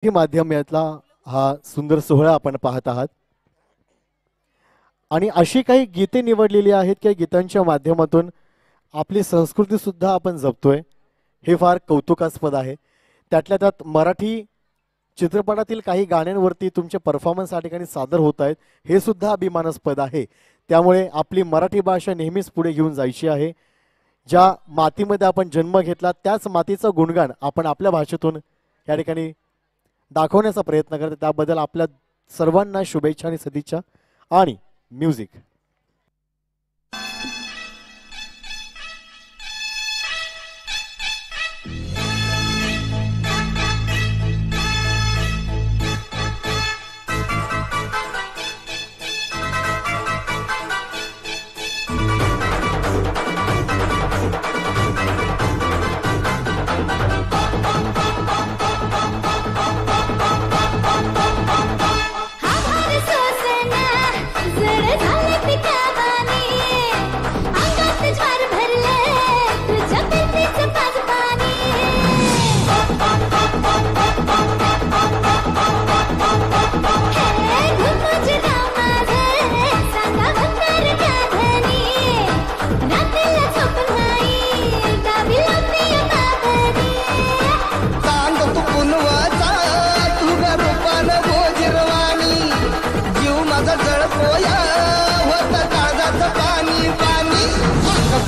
मराठी माध्यम यातला हा सुंदर सोहळा आपण पाहत आहात आणि अशी काही गीते निवडलेली आहेत की गीतांच्या माध्यमातून आपली संस्कृती सुद्धा आपण जपतोय। हे फार कौतुकास्पद आहे। त्यातल्या त्यात मराठी चित्रपटातील काही गाण्यांवरती तुमचे परफॉर्मन्स या ठिकाणी सादर होत आहेत, हे सुद्धा अभिमानास्पद आहे। त्यामुळे आपली मराठी भाषा नेहमीच पुढे घेऊन जायची आहे। ज्या मातीमध्ये आपण जन्म घेतला त्याच मातीचं गुणगान आपण आपल्या भाषेतून या ठिकाणी दाखवण्याचा प्रयत्न करते। त्याबद्दल आपल्या सर्वांना शुभेच्छा आणि सदिच्छा। आणि म्युझिक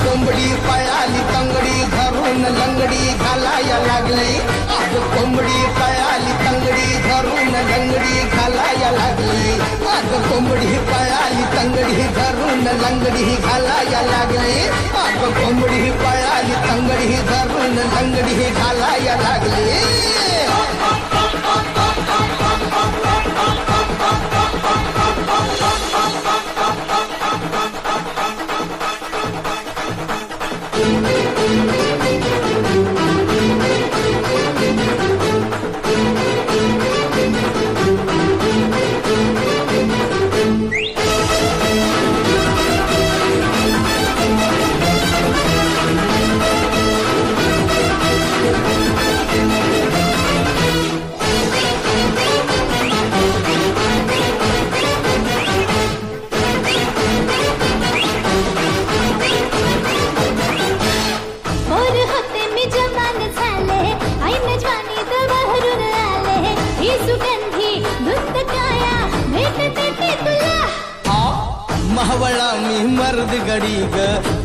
कोंबडी पळाली तंगडी धरून लंगडी घालाया लागली। आज कोंबडी पळाली तंगडी धरून लंगडी घालाया लागली। आज कोंबडी पळाली तंगडी धरून लंगडी घालाया लागली। आज कोंबडी पळाली तंगडी धरून लंगडी घालाया लागली। मावळा मी मर्द घडी ग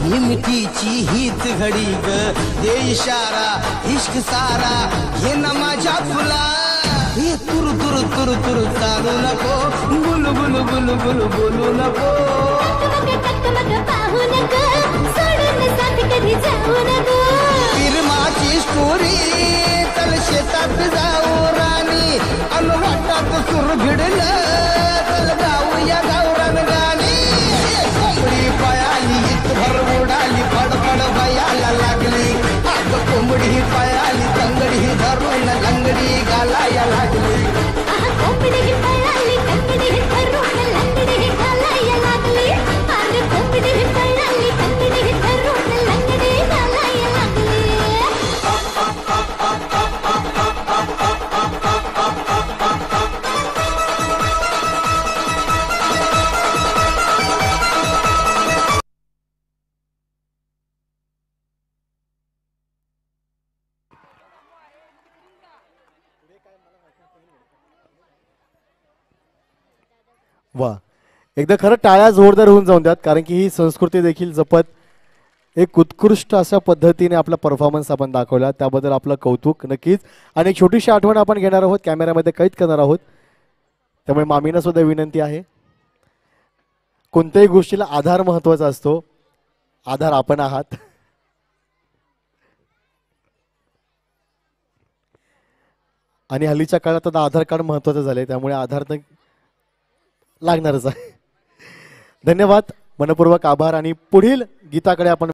हिमतीची हीच घडी ग दे इशारा इश्क सारा हे ना माझ्या फुला। हे तुरु तुरु तुरु तुरु चालू नको गुलू गुलू गुलू गुलू बोलू नको। पाहू नको सोडून साथ कधी जाऊ नको। फिरमाची स्टोरी चल शेतात जाऊ राणी अनुवाटात सुर भिडलं चल गाऊया गावरान गाणी। कोंबडी पळाली भर उडाली फडफड भयाला लागली। आज कोंबडी पळाली तंगडी धरून लंगडी घालाया लागली। कोंबडी पळाली तंगडी धरून लंगडी घालाया लागली। आज कोंबडी पळाली तंगडी धरून लंगडी घालाया लागली। वा, एकदा खरं टाळ्या जोरदार होऊन जाऊन द्यात, कारण की ही संस्कृती देखील जपत एक उत्कृष्ट अशा पद्धतीने आपला परफॉर्मन्स आपण दाखवला, त्याबद्दल आपलं कौतुक नक्कीच। आणि एक छोटीशी आठवण आपण घेणार आहोत, कॅमेऱ्यामध्ये कैद करणार आहोत। त्यामुळे मामींना सुद्धा विनंती आहे, कोणत्याही गोष्टीला आधार महत्त्वाचा असतो, आधार आपण आहात। आणि हल्लीच्या काळात आता आधार कार्ड महत्त्वाचं झालंय, त्यामुळे आधार तर लागणारच आहे। धन्यवाद, मनपूर्वक आभार। आणि पुढील गीताकडे आपण